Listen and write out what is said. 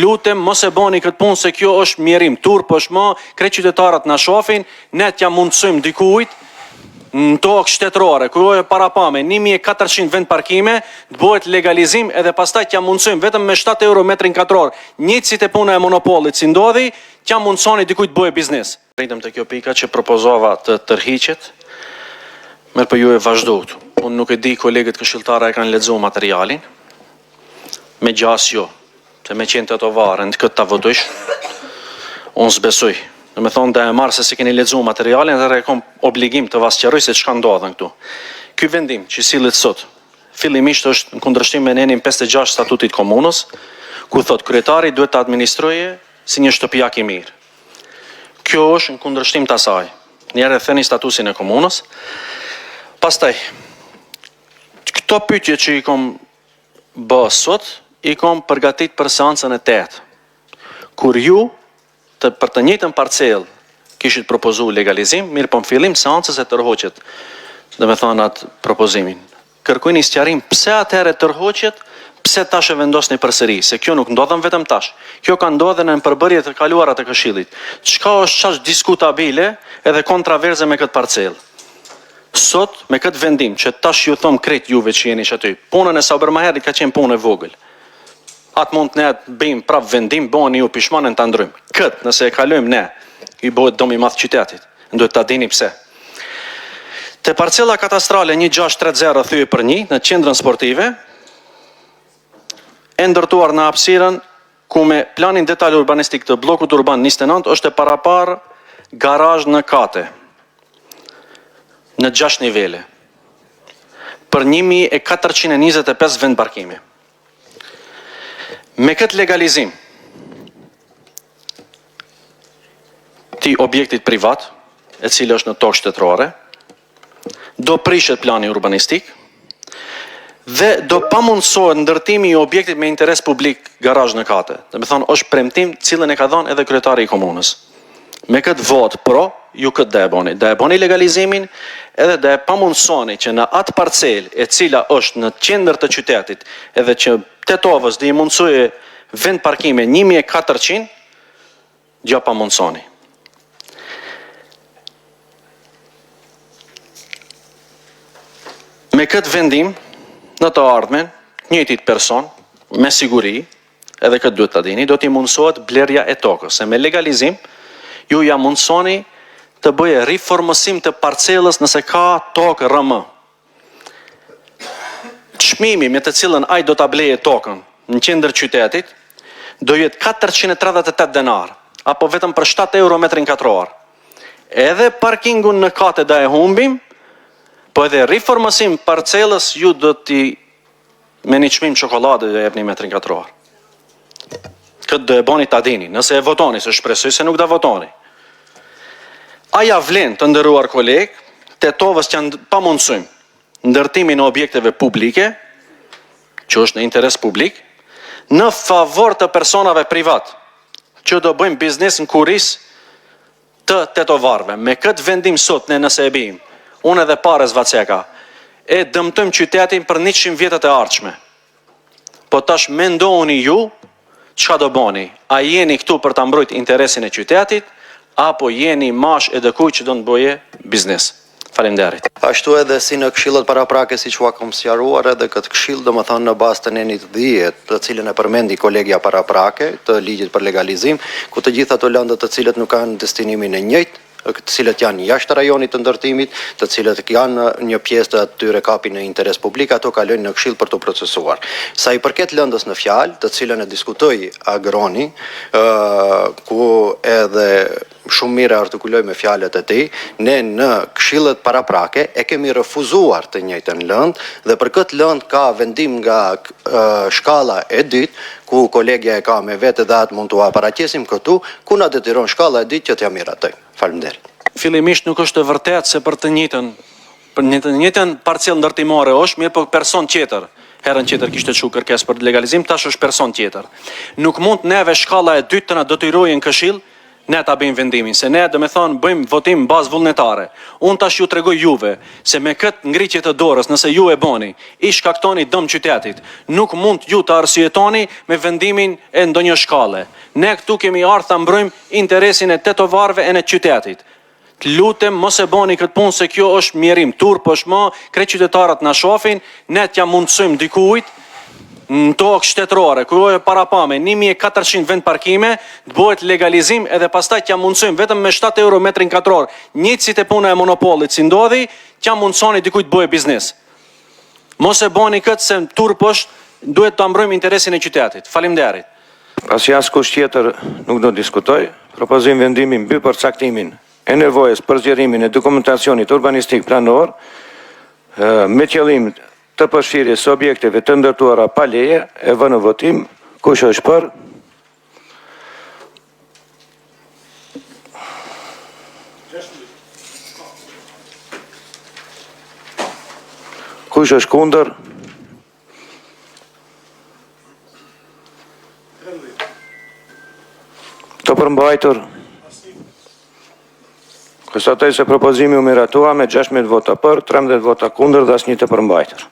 lutem mos e bani këtë punë se kjo është mjerim. Turp është më, krejt qytetarët na shohin, ne t'ja mundësojmë dikujt në tokë shtetërore, ku e parapame 1400 vend parkime, të bëhet legalizim edhe pastaj t'ja mundësojmë vetëm me 7 euro metrin katror. Njëtësit e puna e monopolit si ndodhi, t'ja mundësoni dikujt bëhe biznes. Rritëm të kjo pika që propozova të tërhiqet, merë për ju e vazhdojtë. Unë nuk e di kolegët këshilltare e kanë lexuar materialin, me gjas jo. Se me qenë të tovarën, këtë të votojsh, unë s'besoj. Në me thonë dhe e marë se si keni lexuar materialin dhe e kom obligim të vasqeroj se çka ndodhen këtu. Ky vendim që sillet sot, fillimisht është në kundërshtim me nenin 56 statutit komunës, ku thot kryetari duhet të administroje si një shtëpiak i mirë. Kjo është në kundërshtim të asaj. Njerë e theni statusin e komunës. Pastaj, këto pyetje që i kom bë sot, i kom përgatit për seancën e 8, kur ju për të njëjtën parcel kishit propozu legalizim, mirë po në fillim seancës e tërhoqet, dhe me thonë atë propozimin. Kërkojnë i sqarim pse atëherë tërhoqet, pse tash e vendosni përsëri, se kjo nuk ndodhen vetëm tash, kjo ka ndodhen në përbërje të kaluara të Këshillit. Çka është çash diskutabile edhe kontraverze me këtë parcel. Sot, me këtë vendim, që tash ju thom krejt juve që jeni që aty, punën e Saubermaherit ka qenë punë e vogël. Atë mund të ne të bëjmë prap vendim, bëni ju pishmanën të ndrymë. Këtë, nëse e kalojmë ne, i bëhet dom i madh qytetit. Duhet ta dini pse. Te parcela katastrale 1630 thyje për 1 në qendrën sportive, e ndërtuar në hapësirën ku me planin detaj urbanistik të bllokut urban 29 është e parapar garazh në kate, në 6 nivele, për 1425 vend parkimi. Me këtë legalizim ti objektit privat, e cili është në tokë shtetërore, do prishet plani urbanistik dhe do pamundsohet ndërtimi i objektit me interes publik garazh në kate. Dhe me thonë, është premtim cilën e ka dhënë edhe kryetari i komunës. Me këtë vot pro, ju këtë dhe e boni. Dhe e boni legalizimin edhe dhe e pamundsoni që në atë parcel e cila është në qendër të qytetit edhe që Tetovës dhe i mundsoj vend parkime 1400, gjo pamundsoni. Me këtë vendim, në të ardhmen, njëjtit person, me siguri, edhe këtë duhet të dini, do t'i mundsohet blerja e tokës. Se me legalizim, ju ja mundsoni të bëje riformësim të parcelës nëse ka tokë rëmë. Çmimi me të cilën ai do ta bleje tokën në qendër qytetit, do jetë 438 denar, apo vetëm për 7 euro metrin katror. Edhe parkingun në kate da e humbim, po edhe riformësim parcelës ju do t'i me një çmim çokoladë dhe jepni metrin katror. Këtë do e boni ta dini, nëse e votoni, se shpresoj se nuk da votoni. Aja vlen të nderuar koleg, Tetovës që pa mundsojmë ndërtimin e objekteve publike, që është në interes publik, në favor të personave privat, që do bëjmë biznes në kuris të tetovarve. Me këtë vendim sot ne nëse e bijmë, unë edhe Pares Vaceka, e dëmtojmë qytetin për 100 vjetët e ardhshme. Po tash mendoni ju, çka do boni? A jeni këtu për ta mbrojtur interesin e qytetit, apo jeni mash e dëkuj që do të bëje biznes? Faleminderit. Ashtu edhe si në këshillet paraprake, siç u kam sqaruar, edhe këtë këshill domethënë në bazë të nenit 10, të cilën e përmendi kolegja paraprake të ligjit për legalizim, ku të gjitha ato lëndët të cilët nuk kanë destinimin e njëjtë, të cilët janë jashtë rajonit të ndërtimit, të cilët janë një pjesë të atyre kapi në interes publik, ato kalojnë në këshill për të procesuar. Sa i përket lëndës në fjalë, të cilën e diskutoi Agroni, ku edhe shumë mirë artikuloj me fjalët e tij, ne në këshillet paraprake e kemi refuzuar të njëjtën lëndë dhe për këtë lëndë ka vendim nga shkalla e dytë, ku kolegja e ka me vete dhe atë mund t'u paraqesim këtu, ku na detyron shkalla e dytë që t'ja miratojmë. Faleminderit. Fillimisht nuk është e vërtetë se për të njëjtën parcel ndërtimore është, mirë po person tjetër. Herën tjetër kishte çu kërkesë për legalizim, tash është person tjetër. Nuk mund neve shkalla e dytë të na detyrojë në këshill ne ta bëjmë vendimin, se ne do me thonë bëjmë votim në bazë vullnetare. Unë tash ju tregoj juve se me këtë ngritje të dorës, nëse ju e boni, i shkaktoni dëm qytetit, nuk mund ju të arsyetoni me vendimin e ndonjë shkallë. Ne këtu kemi ardhur ta mbrojmë interesin e tetovarëve e në qytetit. Të lutem mos e boni këtë punë se kjo është mjerim turp, është më krejt qytetarët na shohin, ne t'ja mundsojmë dikujt në tokë shtetërore, ku e parapame 1400 vend parkime, të bëhet legalizim edhe pastaj t'ja mundsojmë vetëm me 7 euro metrin katror, njëjtë e puna e monopolit si ndodhi, t'ja mundsoni dikujt bëhe biznes. Mos e boni këtë se turp është, duhet ta mbrojmë interesin e qytetit. Faleminderit. Pasi askush tjetër nuk do diskutoj, propozim vendimin mbi përcaktimin e nevojës për zgjerimin e dokumentacionit urbanistik planor me qëllim të përfshirjes së objekteve të ndërtuara pa leje e vënë në votim. Kush është për? Kush është kundër? Të përmbajtur? Konstatoj se propozimi u miratua me 16 vota për, 13 vota kundër dhe asnjë të përmbajtur.